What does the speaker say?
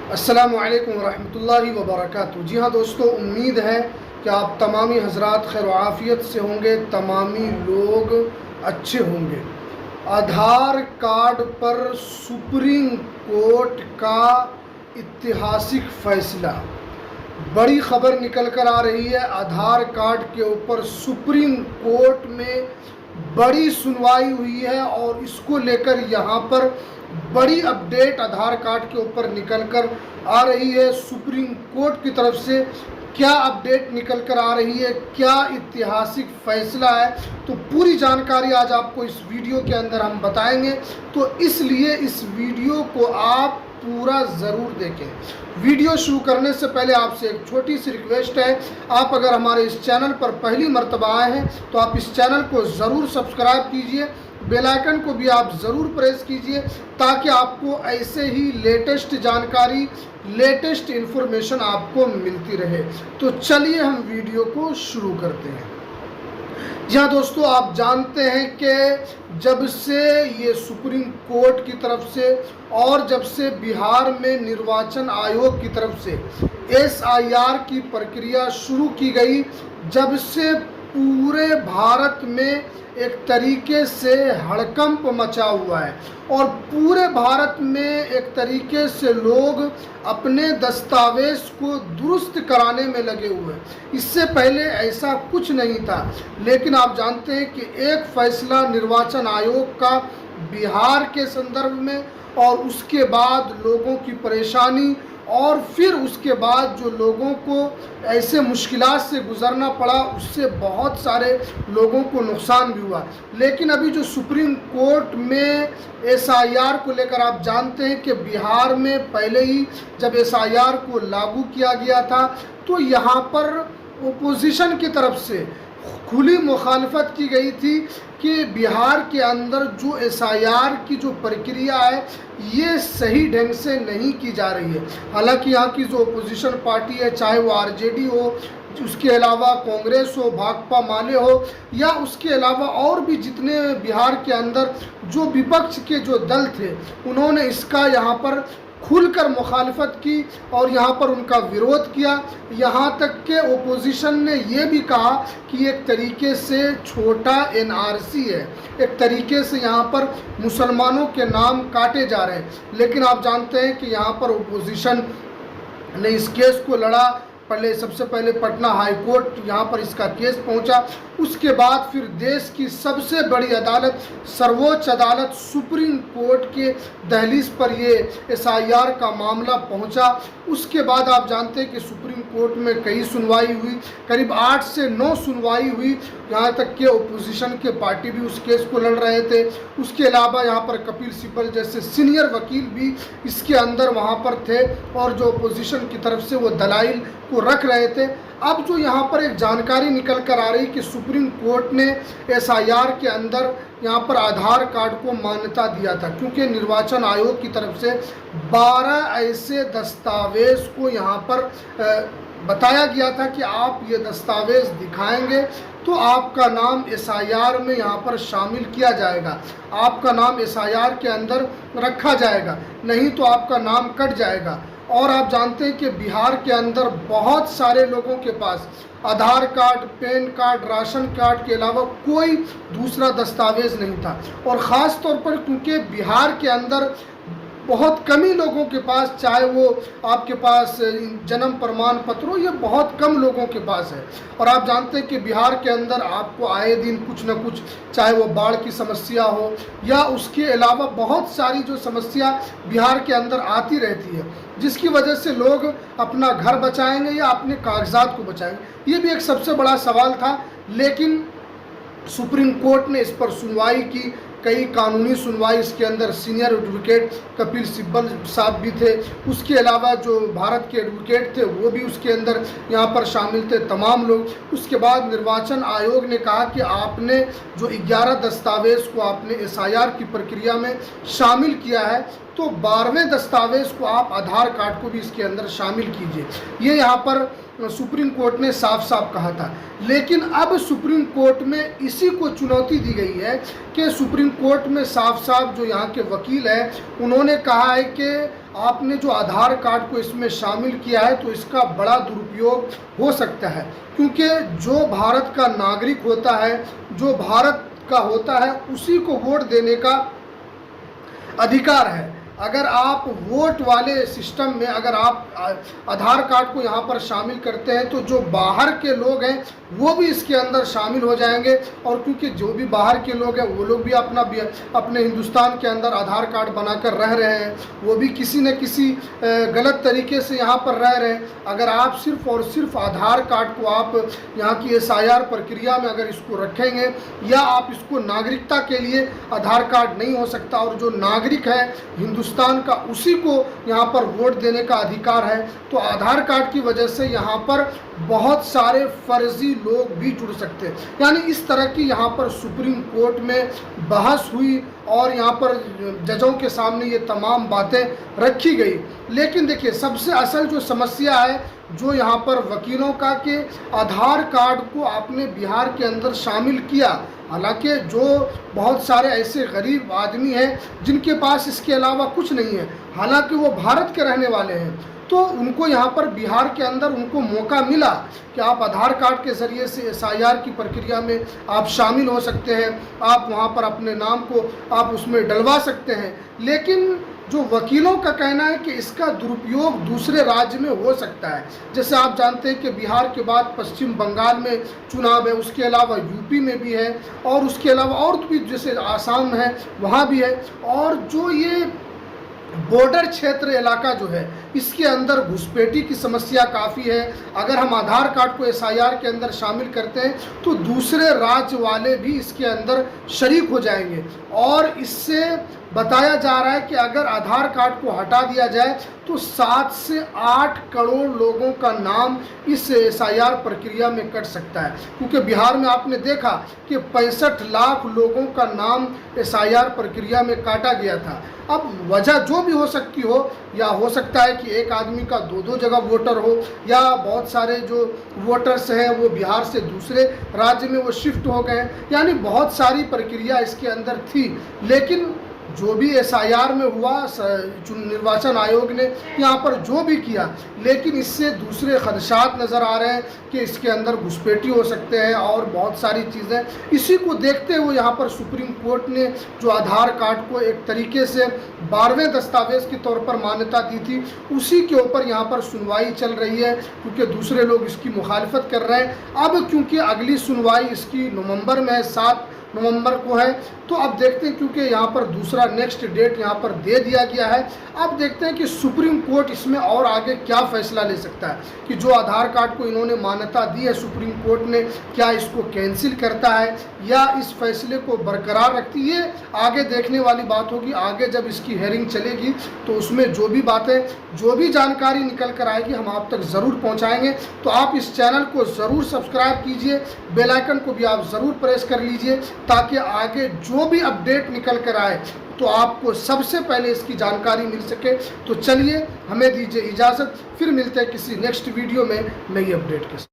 अस्सलामु अलैकुम रहमतुल्लाहि व बरकातुहू। जी हाँ दोस्तों, उम्मीद है कि आप तमामी हजरात खैर आफ़ियत से होंगे, तमामी लोग अच्छे होंगे। आधार कार्ड पर सुप्रीम कोर्ट का ऐतिहासिक फैसला, बड़ी खबर निकल कर आ रही है। आधार कार्ड के ऊपर सुप्रीम कोर्ट में बड़ी सुनवाई हुई है और इसको लेकर यहाँ पर बड़ी अपडेट आधार कार्ड के ऊपर निकल कर आ रही है। सुप्रीम कोर्ट की तरफ से क्या अपडेट निकल कर आ रही है, क्या ऐतिहासिक फैसला है, तो पूरी जानकारी आज आपको इस वीडियो के अंदर हम बताएंगे। तो इसलिए इस वीडियो को आप पूरा ज़रूर देखें। वीडियो शुरू करने से पहले आपसे एक छोटी सी रिक्वेस्ट है, आप अगर हमारे इस चैनल पर पहली मर्तबा आए हैं तो आप इस चैनल को ज़रूर सब्सक्राइब कीजिए, बेल आइकन को भी आप ज़रूर प्रेस कीजिए ताकि आपको ऐसे ही लेटेस्ट जानकारी, लेटेस्ट इन्फॉर्मेशन आपको मिलती रहे। तो चलिए हम वीडियो को शुरू करते हैं। जी हाँ दोस्तों, आप जानते हैं कि जब से ये सुप्रीम कोर्ट की तरफ से और जब से बिहार में निर्वाचन आयोग की तरफ से SIR की प्रक्रिया शुरू की गई, जब से पूरे भारत में एक तरीके से हड़कंप मचा हुआ है और पूरे भारत में एक तरीके से लोग अपने दस्तावेज को दुरुस्त कराने में लगे हुए हैं। इससे पहले ऐसा कुछ नहीं था, लेकिन आप जानते हैं कि एक फैसला निर्वाचन आयोग का बिहार के संदर्भ में और उसके बाद लोगों की परेशानी और फिर उसके बाद जो लोगों को ऐसे मुश्किलात से गुज़रना पड़ा, उससे बहुत सारे लोगों को नुकसान भी हुआ। लेकिन अभी जो सुप्रीम कोर्ट में SIR को लेकर आप जानते हैं कि बिहार में पहले ही जब SIR को लागू किया गया था तो यहाँ पर ओपोजिशन की तरफ से खुली मुखालफत की गई थी कि बिहार के अंदर जो SIR की जो प्रक्रिया है ये सही ढंग से नहीं की जा रही है। हालांकि यहाँ की जो ओपोजिशन पार्टी है, चाहे वो RJD हो, उसके अलावा कांग्रेस हो, भाकपा माले हो, या उसके अलावा और भी जितने बिहार के अंदर जो विपक्ष के जो दल थे, उन्होंने इसका यहाँ पर खुलकर मुखालफत की और यहाँ पर उनका विरोध किया। यहाँ तक के ओपोजिशन ने ये भी कहा कि एक तरीके से छोटा NRC है, एक तरीके से यहाँ पर मुसलमानों के नाम काटे जा रहे हैं। लेकिन आप जानते हैं कि यहाँ पर ओपोजिशन ने इस केस को लड़ा। सबसे पहले पटना हाई कोर्ट यहाँ पर इसका केस पहुँचा, उसके बाद फिर देश की सबसे बड़ी अदालत, सर्वोच्च अदालत सुप्रीम कोर्ट के दहलीज पर ये SIR का मामला पहुँचा। उसके बाद आप जानते हैं कि सुप्रीम कोर्ट में कई सुनवाई हुई, करीब 8 से 9 सुनवाई हुई। यहाँ तक कि ओपोजिशन के पार्टी भी उस केस को लड़ रहे थे। उसके अलावा यहाँ पर कपिल सिब्बल जैसे सीनियर वकील भी इसके अंदर वहाँ पर थे और जो ओपोजिशन की तरफ से वो दलाइल को रख रहे थे। अब जो यहाँ पर एक जानकारी निकल कर आ रही कि सुप्रीम कोर्ट ने SIR के अंदर यहाँ पर आधार कार्ड को मान्यता दिया था, क्योंकि निर्वाचन आयोग की तरफ से 12 ऐसे दस्तावेज को यहाँ पर बताया गया था कि आप ये दस्तावेज दिखाएंगे तो आपका नाम SIR में यहाँ पर शामिल किया जाएगा, आपका नाम SIR के अंदर रखा जाएगा, नहीं तो आपका नाम कट जाएगा। और आप जानते हैं कि बिहार के अंदर बहुत सारे लोगों के पास Aadhaar card, PAN card, ration card के अलावा कोई दूसरा दस्तावेज नहीं था। और ख़ास तौर पर क्योंकि बिहार के अंदर बहुत कम ही लोगों के पास, चाहे वो आपके पास जन्म प्रमाण पत्र हो, ये बहुत कम लोगों के पास है। और आप जानते हैं कि बिहार के अंदर आपको आए दिन कुछ न कुछ, चाहे वो बाढ़ की समस्या हो या उसके अलावा बहुत सारी जो समस्या बिहार के अंदर आती रहती है, जिसकी वजह से लोग अपना घर बचाएंगे या अपने कागजात को बचाएंगे, ये भी एक सबसे बड़ा सवाल था। लेकिन सुप्रीम कोर्ट ने इस पर सुनवाई की, कई कानूनी सुनवाई इसके अंदर सीनियर एडवोकेट कपिल सिब्बल साहब भी थे, उसके अलावा जो भारत के एडवोकेट थे वो भी उसके अंदर यहाँ पर शामिल थे, तमाम लोग। उसके बाद निर्वाचन आयोग ने कहा कि आपने जो 11 दस्तावेज को आपने SIR की प्रक्रिया में शामिल किया है, तो 12वें दस्तावेज को आप आधार कार्ड को भी इसके अंदर शामिल कीजिए। ये यहाँ पर सुप्रीम कोर्ट ने साफ साफ कहा था। लेकिन अब सुप्रीम कोर्ट में इसी को चुनौती दी गई है कि सुप्रीम कोर्ट में साफ साफ जो यहाँ के वकील हैं उन्होंने कहा है कि आपने जो आधार कार्ड को इसमें शामिल किया है तो इसका बड़ा दुरुपयोग हो सकता है, क्योंकि जो भारत का नागरिक होता है, जो भारत का होता है, उसी को वोट देने का अधिकार है। अगर आप वोट वाले सिस्टम में अगर आप आधार कार्ड को यहाँ पर शामिल करते हैं तो जो बाहर के लोग हैं वो भी इसके अंदर शामिल हो जाएंगे, और क्योंकि जो भी बाहर के लोग हैं वो लोग भी अपने हिंदुस्तान के अंदर आधार कार्ड बनाकर रह रहे हैं, वो भी किसी न किसी गलत तरीके से यहाँ पर रह रहे हैं। अगर आप सिर्फ और सिर्फ आधार कार्ड को आप यहाँ की SIR प्रक्रिया में अगर इसको रखेंगे, या आप इसको नागरिकता के लिए आधार कार्ड नहीं हो सकता, और जो नागरिक है हिंदुस्तान का उसी को यहाँ पर वोट देने का अधिकार है, तो आधार कार्ड की वजह से यहाँ पर बहुत सारे फर्जी लोग भी जुड़ सकते हैं। यानी इस तरह की यहाँ पर सुप्रीम कोर्ट में बहस हुई और यहाँ पर जजों के सामने ये तमाम बातें रखी गई। लेकिन देखिए, सबसे असल जो समस्या है जो यहाँ पर वकीलों का कि आधार कार्ड को आपने बिहार के अंदर शामिल किया, हालांकि जो बहुत सारे ऐसे गरीब आदमी हैं जिनके पास इसके अलावा कुछ नहीं है, हालांकि वो भारत के रहने वाले हैं, तो उनको यहाँ पर बिहार के अंदर उनको मौका मिला कि आप आधार कार्ड के ज़रिए से SIR की प्रक्रिया में आप शामिल हो सकते हैं, आप वहाँ पर अपने नाम को आप उसमें डलवा सकते हैं। लेकिन जो वकीलों का कहना है कि इसका दुरुपयोग दूसरे राज्य में हो सकता है। जैसे आप जानते हैं कि बिहार के बाद पश्चिम बंगाल में चुनाव है, उसके अलावा यूपी में भी है, और उसके अलावा और भी जैसे आसाम है वहाँ भी है, और जो ये बॉर्डर क्षेत्र इलाका जो है इसके अंदर घुसपैठी की समस्या काफ़ी है। अगर हम आधार कार्ड को SIR के अंदर शामिल करते हैं तो दूसरे राज्य वाले भी इसके अंदर शरीक हो जाएंगे, और इससे बताया जा रहा है कि अगर आधार कार्ड को हटा दिया जाए तो 7 से 8 करोड़ लोगों का नाम इस SIR प्रक्रिया में कट सकता है, क्योंकि बिहार में आपने देखा कि 65 लाख लोगों का नाम SIR प्रक्रिया में काटा गया था। अब वजह जो भी हो सकती हो, या हो सकता है कि एक आदमी का 2-2 जगह वोटर हो, या बहुत सारे जो वोटर्स हैं वो बिहार से दूसरे राज्य में वो शिफ्ट हो गए, यानी बहुत सारी प्रक्रिया इसके अंदर थी। लेकिन जो भी SIR में हुआ, निर्वाचन आयोग ने यहाँ पर जो भी किया, लेकिन इससे दूसरे खदशात नज़र आ रहे हैं कि इसके अंदर घुसपैठी हो सकते हैं और बहुत सारी चीज़ें। इसी को देखते हुए यहाँ पर सुप्रीम कोर्ट ने जो आधार कार्ड को एक तरीके से 12वें दस्तावेज़ के तौर पर मान्यता दी थी, उसी के ऊपर यहाँ पर सुनवाई चल रही है, क्योंकि दूसरे लोग इसकी मुखालफत कर रहे हैं। अब क्योंकि अगली सुनवाई इसकी नवंबर में है, 7 नवंबर को है, तो अब देखते हैं, क्योंकि यहाँ पर दूसरा नेक्स्ट डेट यहाँ पर दे दिया गया है। अब देखते हैं कि सुप्रीम कोर्ट इसमें और आगे क्या फैसला ले सकता है, कि जो आधार कार्ड को इन्होंने मान्यता दी है सुप्रीम कोर्ट ने, क्या इसको कैंसिल करता है या इस फैसले को बरकरार रखती है। आगे देखने वाली बात होगी। आगे जब इसकी हेयरिंग चलेगी तो उसमें जो भी बातें, जो भी जानकारी निकल कर आएगी हम आप तक ज़रूर पहुँचाएँगे। तो आप इस चैनल को ज़रूर सब्सक्राइब कीजिए, बेल आइकन को भी आप ज़रूर प्रेस कर लीजिए, ताकि आगे जो भी अपडेट निकल कर आए तो आपको सबसे पहले इसकी जानकारी मिल सके। तो चलिए, हमें दीजिए इजाज़त, फिर मिलते हैं किसी नेक्स्ट वीडियो में नई अपडेट के साथ।